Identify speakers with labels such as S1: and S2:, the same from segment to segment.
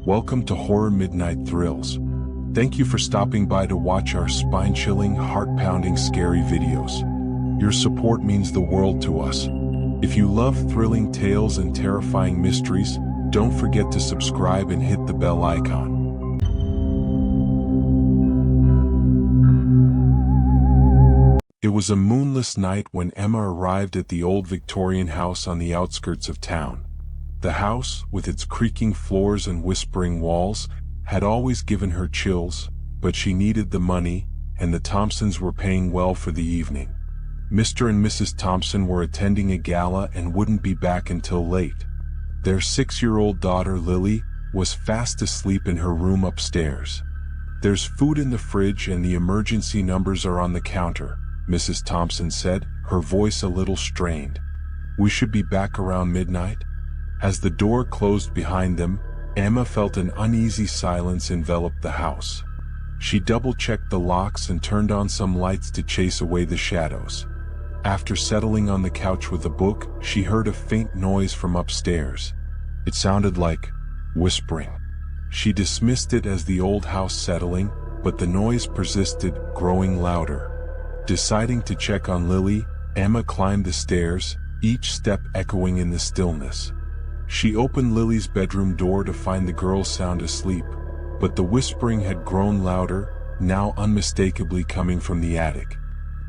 S1: Welcome to Horror Midnight Thrills. Thank you for stopping by to watch our spine-chilling, heart-pounding, scary videos. Your support means the world to us. If you love thrilling tales and terrifying mysteries, don't forget to subscribe and hit the bell icon. It was a moonless night when Emma arrived at the old Victorian house on the outskirts of town. The house, with its creaking floors and whispering walls, had always given her chills, but she needed the money, and the Thompsons were paying well for the evening. Mr. and Mrs. Thompson were attending a gala and wouldn't be back until late. Their 6-year-old daughter, Lily, was fast asleep in her room upstairs. "There's food in the fridge and the emergency numbers are on the counter," Mrs. Thompson said, her voice a little strained. "We should be back around midnight." As the door closed behind them, Emma felt an uneasy silence envelop the house. She double-checked the locks and turned on some lights to chase away the shadows. After settling on the couch with a book, she heard a faint noise from upstairs. It sounded like whispering. She dismissed it as the old house settling, but the noise persisted, growing louder. Deciding to check on Lily, Emma climbed the stairs, each step echoing in the stillness. She opened Lily's bedroom door to find the girl sound asleep, but the whispering had grown louder, now unmistakably coming from the attic.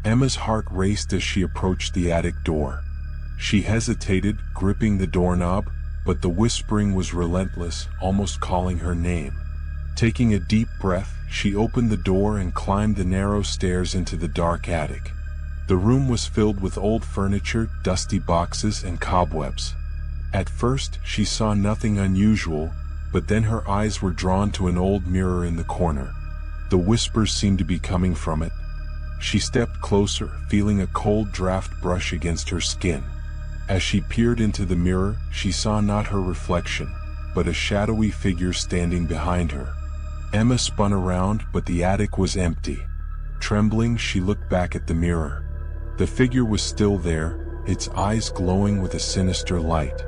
S1: Emma's heart raced as she approached the attic door. She hesitated, gripping the doorknob, but the whispering was relentless, almost calling her name. Taking a deep breath, she opened the door and climbed the narrow stairs into the dark attic. The room was filled with old furniture, dusty boxes, and cobwebs. At first, she saw nothing unusual, but then her eyes were drawn to an old mirror in the corner. The whispers seemed to be coming from it. She stepped closer, feeling a cold draft brush against her skin. As she peered into the mirror, she saw not her reflection, but a shadowy figure standing behind her. Emma spun around, but the attic was empty. Trembling, she looked back at the mirror. The figure was still there, its eyes glowing with a sinister light.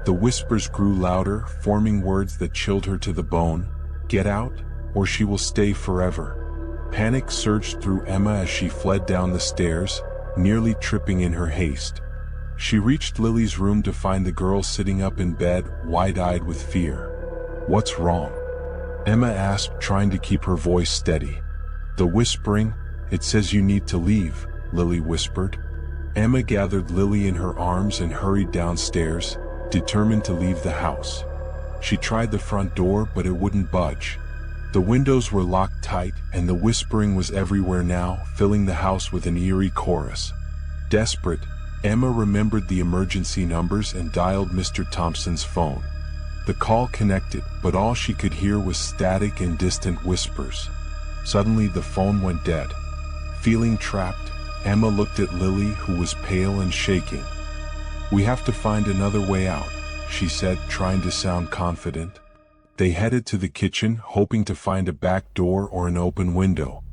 S1: The whispers grew louder, forming words that chilled her to the bone. "Get out, or she will stay forever." Panic surged through Emma as she fled down the stairs, nearly tripping in her haste. She reached Lily's room to find the girl sitting up in bed, wide-eyed with fear. "What's wrong?" Emma asked, trying to keep her voice steady. "The whispering, it says you need to leave," Lily whispered. Emma gathered Lily in her arms and hurried downstairs, determined to leave the house. She tried the front door, but it wouldn't budge. The windows were locked tight, and the whispering was everywhere now, filling the house with an eerie chorus. Desperate, Emma remembered the emergency numbers and dialed Mr. Thompson's phone. The call connected, but all she could hear was static and distant whispers. Suddenly the phone went dead. Feeling trapped, Emma looked at Lily, who was pale and shaking. "We have to find another way out," she said, trying to sound confident. They headed to the kitchen, hoping to find a back door or an open window.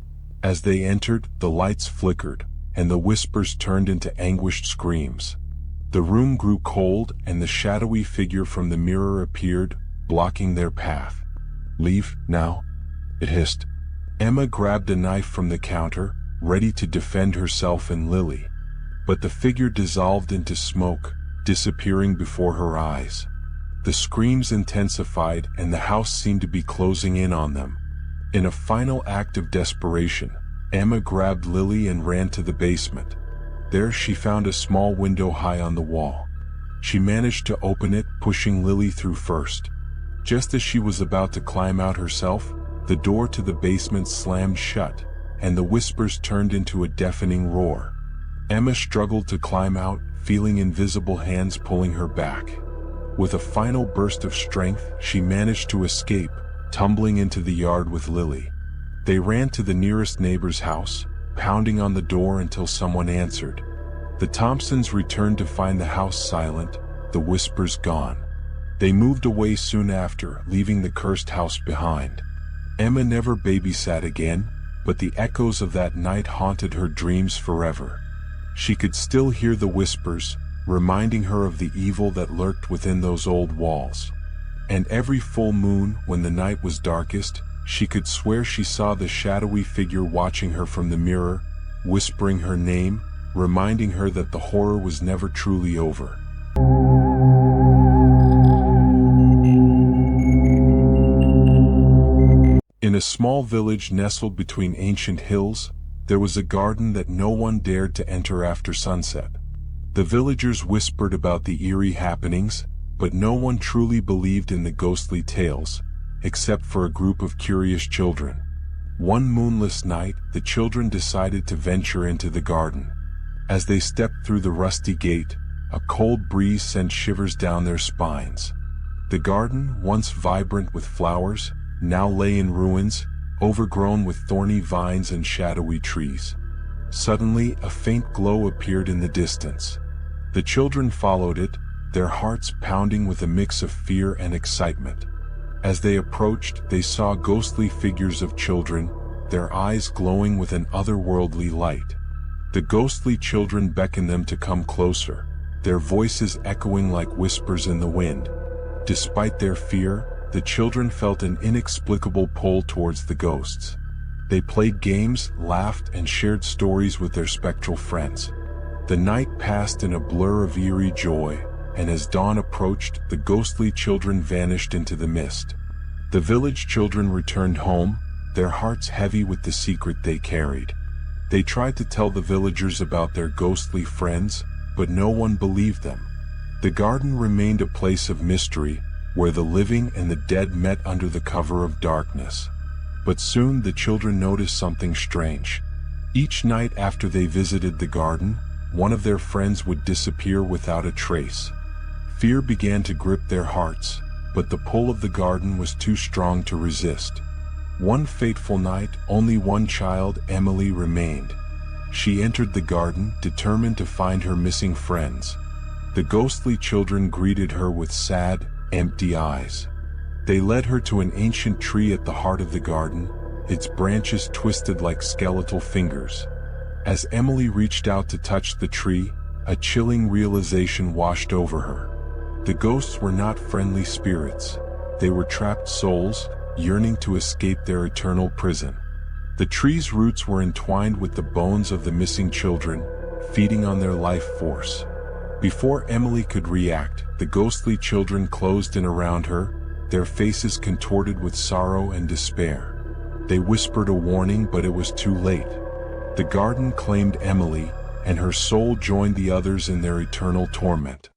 S1: As they entered, the lights flickered, and the whispers turned into anguished screams. The room grew cold, and the shadowy figure from the mirror appeared, blocking their path. "Leave, now," it hissed. Emma grabbed a knife from the counter, ready to defend herself and Lily. But the figure dissolved into smoke, disappearing before her eyes. The screams intensified, and the house seemed to be closing in on them. In a final act of desperation, Emma grabbed Lily and ran to the basement. There she found a small window high on the wall. She managed to open it, pushing Lily through first. Just as she was about to climb out herself, the door to the basement slammed shut, and the whispers turned into a deafening roar. Emma struggled to climb out, feeling invisible hands pulling her back. With a final burst of strength, she managed to escape, tumbling into the yard with Lily. They ran to the nearest neighbor's house, pounding on the door until someone answered. The Thompsons returned to find the house silent, the whispers gone. They moved away soon after, leaving the cursed house behind. Emma never babysat again, but the echoes of that night haunted her dreams forever. She could still hear the whispers, reminding her of the evil that lurked within those old walls. And every full moon, when the night was darkest, she could swear she saw the shadowy figure watching her from the mirror, whispering her name, reminding her that the horror was never truly over. In a small village nestled between ancient hills, there was a garden that no one dared to enter after sunset. The villagers whispered about the eerie happenings, but no one truly believed in the ghostly tales, except for a group of curious children. One moonless night, the children decided to venture into the garden. As they stepped through the rusty gate, a cold breeze sent shivers down their spines. The garden, once vibrant with flowers, now lay in ruins, overgrown with thorny vines and shadowy trees. Suddenly, a faint glow appeared in the distance. The children followed it, their hearts pounding with a mix of fear and excitement. As they approached, they saw ghostly figures of children, their eyes glowing with an otherworldly light. The ghostly children beckoned them to come closer, their voices echoing like whispers in the wind. Despite their fear, the children felt an inexplicable pull towards the ghosts. They played games, laughed, and shared stories with their spectral friends. The night passed in a blur of eerie joy, and as dawn approached, the ghostly children vanished into the mist. The village children returned home, their hearts heavy with the secret they carried. They tried to tell the villagers about their ghostly friends, but no one believed them. The garden remained a place of mystery, where the living and the dead met under the cover of darkness. But soon the children noticed something strange. Each night after they visited the garden, one of their friends would disappear without a trace. Fear began to grip their hearts, but the pull of the garden was too strong to resist. One fateful night, only one child, Emily, remained. She entered the garden, determined to find her missing friends. The ghostly children greeted her with sad, empty eyes. They led her to an ancient tree at the heart of the garden, its branches twisted like skeletal fingers. As Emily reached out to touch the tree, a chilling realization washed over her. The ghosts were not friendly spirits. They were trapped souls, yearning to escape their eternal prison. The tree's roots were entwined with the bones of the missing children, feeding on their life force. Before Emily could react, the ghostly children closed in around her, their faces contorted with sorrow and despair. They whispered a warning, but it was too late. The garden claimed Emily, and her soul joined the others in their eternal torment.